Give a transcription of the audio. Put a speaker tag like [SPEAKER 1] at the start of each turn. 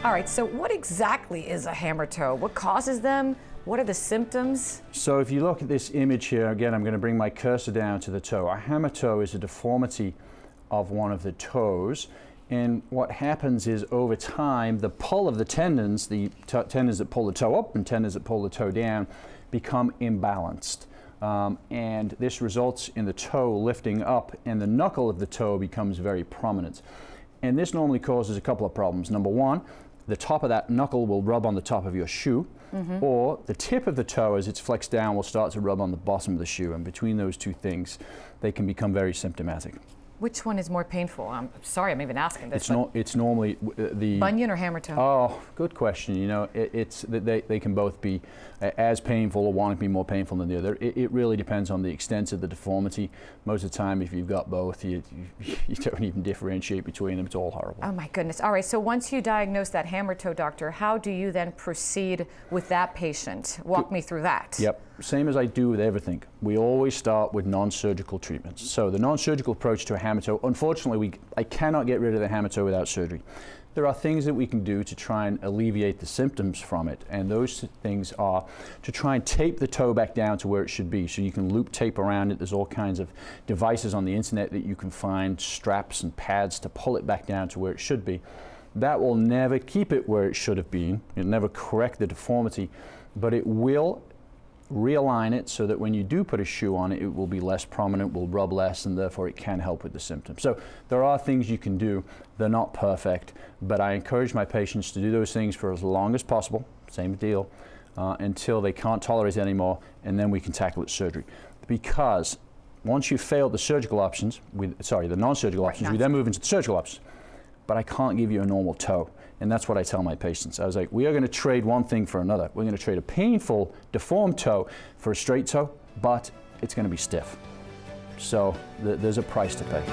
[SPEAKER 1] All right, so what exactly is a hammer toe? What causes them? What are the symptoms?
[SPEAKER 2] So if you look at this image here, again, I'm going to bring my cursor down to the toe. A hammer toe is a deformity of one of the toes. And what happens is over time, the pull of the tendons that pull the toe up and tendons that pull the toe down, become imbalanced. And this results in the toe lifting up and the knuckle of the toe becomes very prominent. And this normally causes a couple of problems. Number one, the top of that knuckle will rub on the top of your shoe, or the tip of the toe as it's flexed down will start to rub on the bottom of the shoe. And between those two things, they can become very symptomatic.
[SPEAKER 1] Which one is more painful? I'm sorry, I'm even asking this.
[SPEAKER 2] It's normally the
[SPEAKER 1] bunion or hammer toe.
[SPEAKER 2] Oh, good question. You know, they can both be as painful, or one can be more painful than the other. It really depends on the extent of the deformity. Most of the time, if you've got both, you don't even differentiate between them. It's all horrible.
[SPEAKER 1] Oh my goodness. All right. So once you diagnose that hammer toe, doctor, how do you then proceed with that patient? Walk me through that.
[SPEAKER 2] Yep. Same as I do with everything. We always start with non-surgical treatments. So the non-surgical approach to a hammer toe, unfortunately, I cannot get rid of the hammer toe without surgery. There are things that we can do to try and alleviate the symptoms from it, and those things are to try and tape the toe back down to where it should be. So you can loop tape around it. There's all kinds of devices on the internet that you can find, straps and pads to pull it back down to where it should be. That will never keep it where it should have been. It'll never correct the deformity, but it will realign it so that when you do put a shoe on it, it will be less prominent, will rub less, and therefore it can help with the symptoms. So there are things you can do. They're not perfect, but I encourage my patients to do those things for as long as possible, same deal, until they can't tolerate it anymore, and then we can tackle it with surgery. Because once you've failed the surgical options, the non-surgical options, we then move into the surgical options. But I can't give you a normal toe. And that's what I tell my patients. I was like, we are going to trade one thing for another. We're going to trade a painful, deformed toe for a straight toe, but it's going to be stiff. So there's a price to pay.